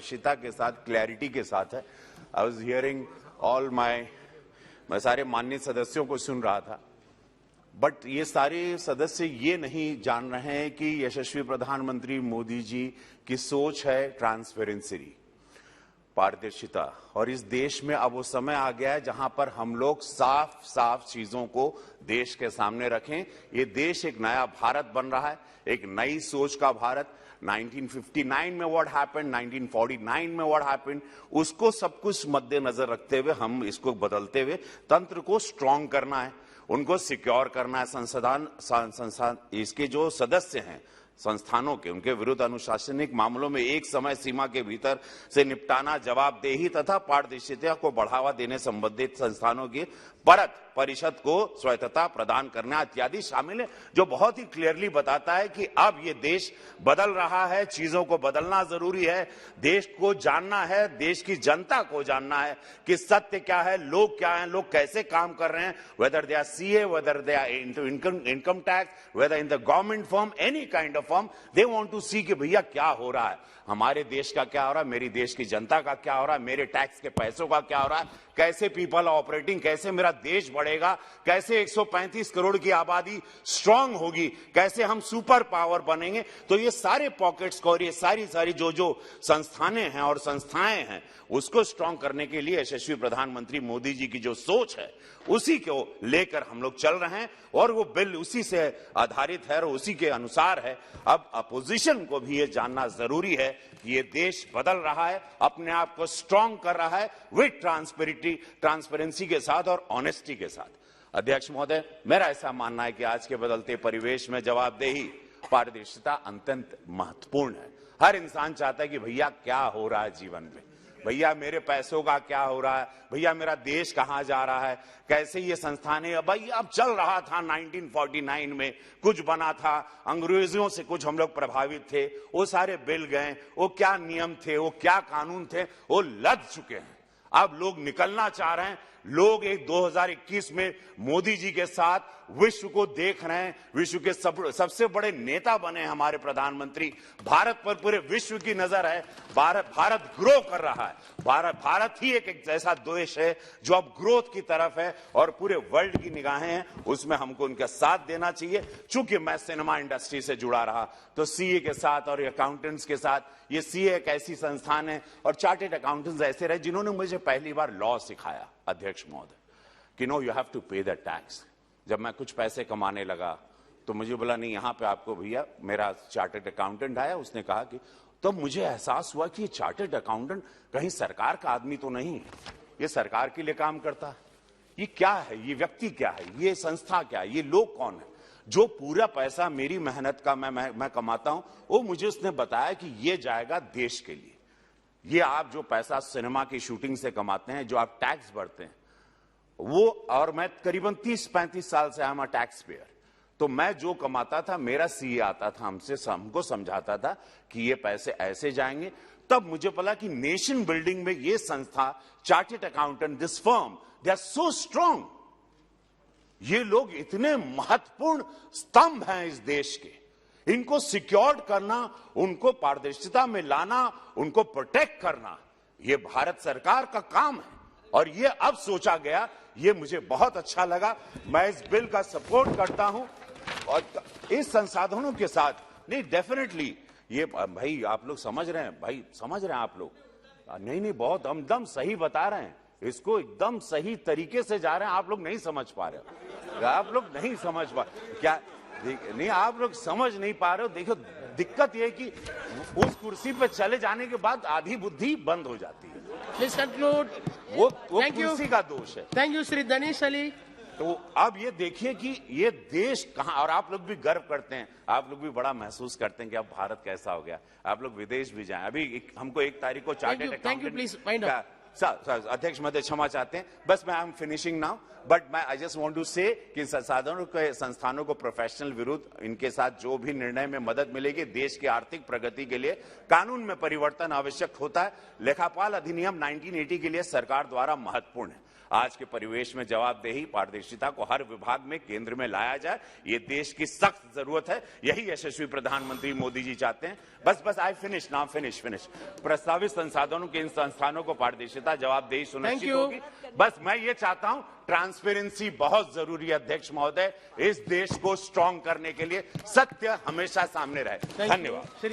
पारदर्शिता के साथ, क्लैरिटी के साथ है। आई वॉज हियरिंग ऑल मैं सारे माननीय सदस्यों को सुन रहा था, बट ये सारे सदस्य ये नहीं जान रहे हैं कि यशस्वी प्रधानमंत्री मोदी जी की सोच है ट्रांसपेरेंसी, पारदर्शिता, और इस देश में अब वो समय आ गया है जहां पर हम लोग साफ साफ चीजों को देश के सामने रखें। ये देश एक नया भारत बन रहा है, एक नई सोच का भारत। 1959 में व्हाट हैपेंड, 1949 में व्हाट हैपेंड, उसको सब कुछ मद्देनजर रखते हुए हम इसको बदलते हुए तंत्र को स्ट्रांग करना है, उनको सिक्योर करना है। संस्थान इसके जो सदस्य हैं संस्थानों के, उनके विरुद्ध अनुशासनिक मामलों में एक समय सीमा के भीतर से निपटाना, जवाबदेही तथा पारदर्शिता को बढ़ावा देने संबंधित संस्थानों की परत परिषद को स्वायत्तता प्रदान करना इत्यादि शामिल है, जो बहुत ही क्लियरली बताता है कि अब ये देश बदल रहा है, चीजों को बदलना जरूरी है, देश को जानना है, देश की जनता को जानना है कि सत्य क्या है, लोग क्या हैं, लोग कैसे काम कर रहे हैं, whether they are CA, whether they are into income tax, whether in the government firm, any kind of firm, they want to see कि भैया क्या हो रहा है, हमारे देश का क्या हो रहा है, मेरी देश की जनता का क्या हो रहा है, मेरे टैक्स के पैसों का क्या हो रहा है, कैसे पीपल ऑपरेटिंग, कैसे मेरा देश बढ़ेगा, कैसे 135 करोड़ की आबादी स्ट्रांग होगी, कैसे हम सुपर पावर बनेंगे। तो ये सारे पॉकेट्स को और ये सारी जो संस्थानें हैं और संस्थाएं हैं उसको स्ट्रांग करने के लिए यशस्वी प्रधानमंत्री मोदी जी की जो सोच है उसी को लेकर हम लोग चल रहे हैं और वो बिल उसी से आधारित है और उसी के अनुसार है। अब अपोजिशन को भी ये जानना जरूरी है कि ये देश बदल रहा है, अपने आप को स्ट्रांग कर रहा है विद ट्रांसपेरेंसी के साथ और ऑनेस्टी के साथ। अध्यक्ष महोदय, मेरा ऐसा मानना है कि आज के बदलते परिवेश में जवाबदेही, पारदर्शिता अत्यंत महत्वपूर्ण है। हर इंसान चाहता है कि भैया क्या हो रहा है जीवन में, भैया मेरे पैसों का क्या हो रहा है, भैया मेरा देश कहां जा रहा है, कैसे ये संस्थानें, भाई अब चल रहा था 1949 में कुछ बना था, अंग्रेजों से कुछ हम लोग प्रभावित थे, वो सारे बिल गए, वो क्या नियम थे, वो क्या कानून थे, वो लद चुके हैं। अब लोग निकलना चाह रहे हैं, लोग एक 2021 में मोदी जी के साथ विश्व को देख रहे हैं, विश्व के सबसे बड़े नेता बने हमारे प्रधानमंत्री, भारत पर पूरे विश्व की नजर है, भारत ग्रो कर रहा है, भारत ही एक ऐसा देश है जो अब ग्रोथ की तरफ है और पूरे वर्ल्ड की निगाहें हैं, उसमें हमको उनका साथ देना चाहिए। चूंकि मैं सिनेमा इंडस्ट्री से जुड़ा रहा तो सीए के साथ और अकाउंटेंट्स के साथ, ये सीए एक ऐसी संस्थान है और चार्टेड अकाउंटेंट्स ऐसे रहे जिन्होंने मुझे पहली बार लॉ सिखाया अध्यक्ष महोदय, कि नो यू हैव टू पे द टैक्स। जब मैं कुछ पैसे कमाने लगा तो मुझे बोला नहीं, यहां पे आपको भैया, मेरा चार्टेड अकाउंटेंट आया, उसने कहा कि, तो मुझे एहसास हुआ कि ये चार्टेड अकाउंटेंट कहीं सरकार का आदमी तो नहीं है, ये सरकार के लिए काम करता है, ये क्या है, ये व्यक्ति क्या है, ये संस्था क्या है, ये लोग कौन है, जो पूरा पैसा मेरी मेहनत का मैं कमाता हूं, वो मुझे उसने बताया कि ये जाएगा देश के लिए। ये आप जो पैसा सिनेमा की शूटिंग से कमाते हैं, जो आप टैक्स भरते हैं, वो, और मैं करीबन 30-35 साल से I'm a टैक्स पेयर, तो मैं जो कमाता था, मेरा सीए आता था, हमको समझाता था कि ये पैसे ऐसे जाएंगे। तब मुझे पता कि नेशन बिल्डिंग में ये संस्था, chartered accountant, this firm, they are so strong, ये लोग इतने महत्वपूर्ण स्तंभ हैं इस देश के, इनको सिक्योर्ड करना, उनको पारदर्शिता में लाना, उनको प्रोटेक्ट करना, ये भारत सरकार का काम है और ये अब सोचा गया, ये मुझे बहुत अच्छा लगा। मैं इस बिल का सपोर्ट करता हूं और इस संसाधनों के साथ, नहीं डेफिनेटली ये, भाई आप लोग समझ रहे हैं, भाई समझ रहे हैं आप लोग, नहीं बहुत एकदम सही बता रहे हैं, इसको एकदम सही तरीके से जा रहे हैं, आप लोग नहीं समझ पा रहे हो, आप लोग नहीं समझ पा, क्या नहीं, आप लोग समझ नहीं पा रहे हो। देखो दिक्कत यह कि उस कुर्सी पर चले जाने के बाद आधी बुद्धि बंद हो जाती है। Please conclude. वो कुर्सी का दोष है। Thank you Shri Danish Ali. तो अब ये देखिए कि ये देश कहां, और आप लोग भी गर्व करते हैं, आप लोग भी बड़ा महसूस करते हैं कि अब भारत कैसा हो गया, आप लोग विदेश भी जाएं। अभी हमको 1 तारीख को चार्टेड अकाउंटेंट, अध्यक्ष महोदय क्षमा चाहते हैं, बस मैं I am finishing now, but मैं आई जस्ट वांट टू से कि संस्थानों को प्रोफेशनल विरुद्ध इनके साथ जो भी निर्णय में मदद मिलेगी, देश की आर्थिक प्रगति के लिए कानून में परिवर्तन आवश्यक होता है। लेखापाल अधिनियम 1980 के लिए सरकार द्वारा महत्वपूर्ण है। आज के परिवेश में जवाबदेही पारदर्शिता को हर विभाग में केंद्र में लाया जाए, ये देश की सख्त जरूरत है। यही यशस्वी प्रधानमंत्री मोदी जी चाहते हैं। बस आई फिनिश प्रस्तावित संसाधनों के इन संस्थानों को पारदर्शिता जवाबदेही सुनिश्चित you. होगी। बस मैं ये चाहता हूं, ट्रांसपेरेंसी बहुत जरूरी है अध्यक्ष महोदय, इस देश को स्ट्रांग करने के लिए सत्य हमेशा सामने रहे। Thank you. धन्यवाद। श्री